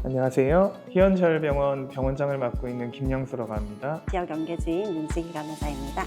안녕하세요. 희연철병원 병원장을 맡고 있는 김영수라고 합니다. 지역 연계주인 윤지기 간호사입니다.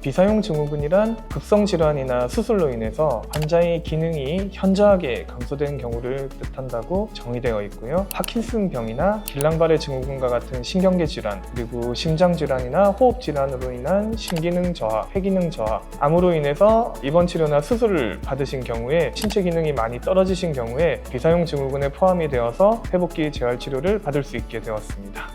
비사용 증후군이란 급성 질환이나 수술로 인해서 환자의 기능이 현저하게 감소된 경우를 뜻한다고 정의되어 있고요. 파킨슨병이나 길랑바레 증후군과 같은 신경계 질환, 그리고 심장 질환이나 호흡 질환으로 인한 심기능 저하, 폐기능 저하, 암으로 인해서 입원 치료나 수술을 받으신 경우에 신체 기능이 많이 떨어지신 경우에 비사용 증후군에 포함이 되어서 회복기 재활 치료를 받을 수 있게 되었습니다.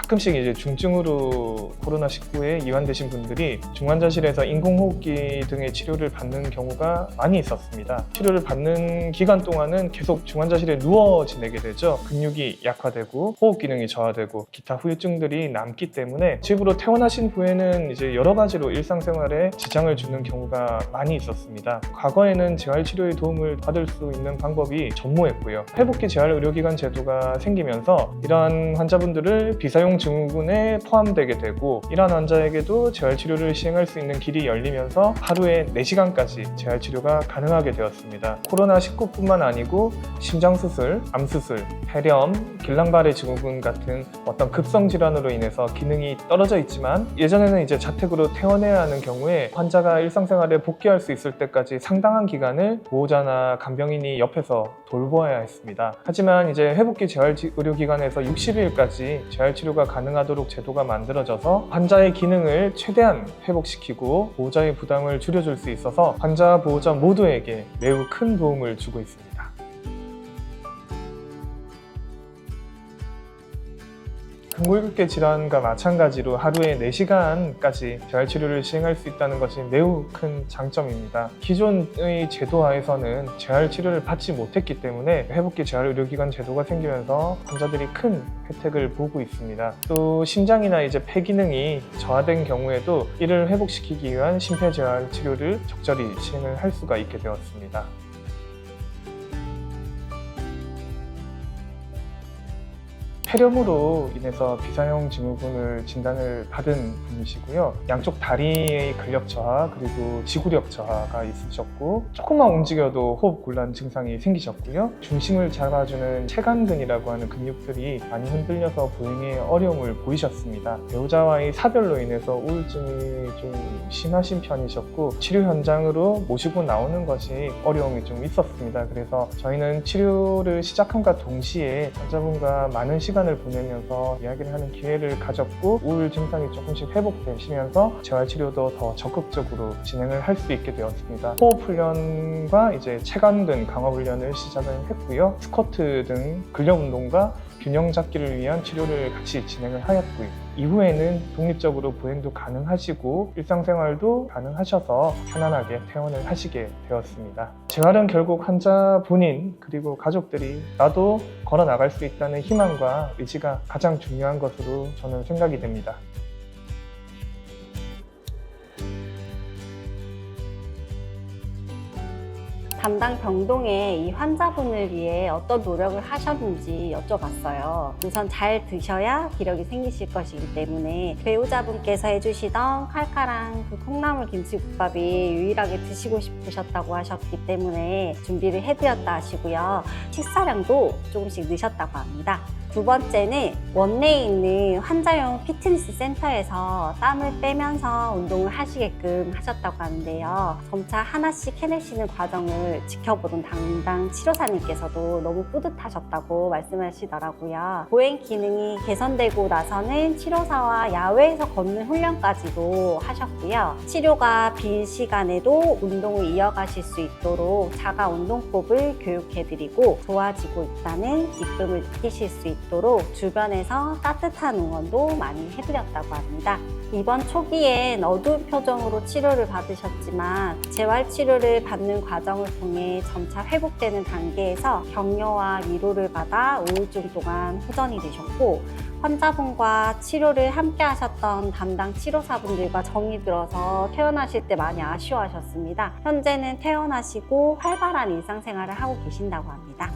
가끔씩 이제 중증으로 코로나19에 이완되신 분들이 중환자실에서 인공호흡기 등의 치료를 받는 경우가 많이 있었습니다. 치료를 받는 기간 동안은 계속 중환자실에 누워 지내게 되죠. 근육이 약화되고 호흡 기능이 저하되고 기타 후유증들이 남기 때문에 집으로 퇴원하신 후에는 이제 여러 가지로 일상생활에 지장을 주는 경우가 많이 있었습니다. 과거에는 재활치료의 도움을 받을 수 있는 방법이 전무했고요. 회복기 재활의료기관 제도가 생기면서 이러한 환자분들을 비사용 증후군에 포함되게 되고 이러한 환자에게도 재활치료를 시행할 수 있는 길이 열리면서 하루에 4시간까지 재활치료가 가능하게 되었습니다. 코로나19뿐만 아니고 심장수술, 암수술, 폐렴, 길랑바레 증후군 같은 어떤 급성질환으로 인해서 기능이 떨어져 있지만 예전에는 이제 자택으로 퇴원해야 하는 경우에 환자가 일상생활에 복귀할 수 있을 때까지 상당한 기간을 보호자나 간병인이 옆에서 돌보아야 했습니다. 하지만 이제 회복기 재활의료기관에서 60일까지 재활치료가 가능하도록 제도가 만들어져서 환자의 기능을 최대한 회복시키고 보호자의 부담을 줄여줄 수 있어서 환자, 보호자 모두에게 매우 큰 도움을 주고 있습니다. 근골격계 질환과 마찬가지로 하루에 4시간까지 재활치료를 시행할 수 있다는 것이 매우 큰 장점입니다. 기존의 제도하에서는 재활치료를 받지 못했기 때문에 회복기 재활의료기관 제도가 생기면서 환자들이 큰 혜택을 보고 있습니다. 또 심장이나 이제 폐 기능이 저하된 경우에도 이를 회복시키기 위한 심폐재활치료를 적절히 시행을 할 수가 있게 되었습니다. 폐렴으로 인해서 비사용 증후군을 진단을 받은 분이시고요. 양쪽 다리의 근력 저하 그리고 지구력 저하가 있으셨고 조금만 움직여도 호흡 곤란 증상이 생기셨고요. 중심을 잡아주는 체간근이라고 하는 근육들이 많이 흔들려서 보행에 어려움을 보이셨습니다. 배우자와의 사별로 인해서 우울증이 좀 심하신 편이셨고 치료 현장으로 모시고 나오는 것이 어려움이 좀 있었습니다. 그래서 저희는 치료를 시작함과 동시에 환자분과 많은 시간을 보내면서 이야기를 하는 기회를 가졌고 우울 증상이 조금씩 회복되시면서 재활치료도 더 적극적으로 진행을 할 수 있게 되었습니다. 호흡 훈련과 이제 체간근 강화 훈련을 시작을 했고요. 스쿼트 등 근력 운동과 균형 잡기를 위한 치료를 같이 진행을 하였고요. 이후에는 독립적으로 보행도 가능하시고 일상생활도 가능하셔서 편안하게 퇴원을 하시게 되었습니다. 재활은 결국 환자 본인 그리고 가족들이 나도 걸어 나갈 수 있다는 희망과 의지가 가장 중요한 것으로 저는 생각이 됩니다. 담당 병동에 이 환자분을 위해 어떤 노력을 하셨는지 여쭤봤어요. 우선 잘 드셔야 기력이 생기실 것이기 때문에 배우자분께서 해주시던 칼칼한 그 콩나물 김치국밥이 유일하게 드시고 싶으셨다고 하셨기 때문에 준비를 해드렸다 하시고요. 식사량도 조금씩 넣으셨다고 합니다. 두 번째는 원내에 있는 환자용 피트니스 센터에서 땀을 빼면서 운동을 하시게끔 하셨다고 하는데요. 점차 하나씩 해내시는 과정을 지켜보던 담당 치료사님께서도 너무 뿌듯하셨다고 말씀하시더라고요. 보행 기능이 개선되고 나서는 치료사와 야외에서 걷는 훈련까지도 하셨고요. 치료가 빈 시간에도 운동을 이어가실 수 있도록 자가 운동법을 교육해드리고 좋아지고 있다는 기쁨을 느끼실 수 있도록 주변에서 따뜻한 응원도 많이 해드렸다고 합니다. 이번 초기엔 어두운 표정으로 치료를 받으셨지만 재활치료를 받는 과정을 통해 점차 회복되는 단계에서 격려와 위로를 받아 우울증 동안 호전이 되셨고 환자분과 치료를 함께 하셨던 담당 치료사분들과 정이 들어서 퇴원하실 때 많이 아쉬워하셨습니다. 현재는 퇴원하시고 활발한 일상생활을 하고 계신다고 합니다.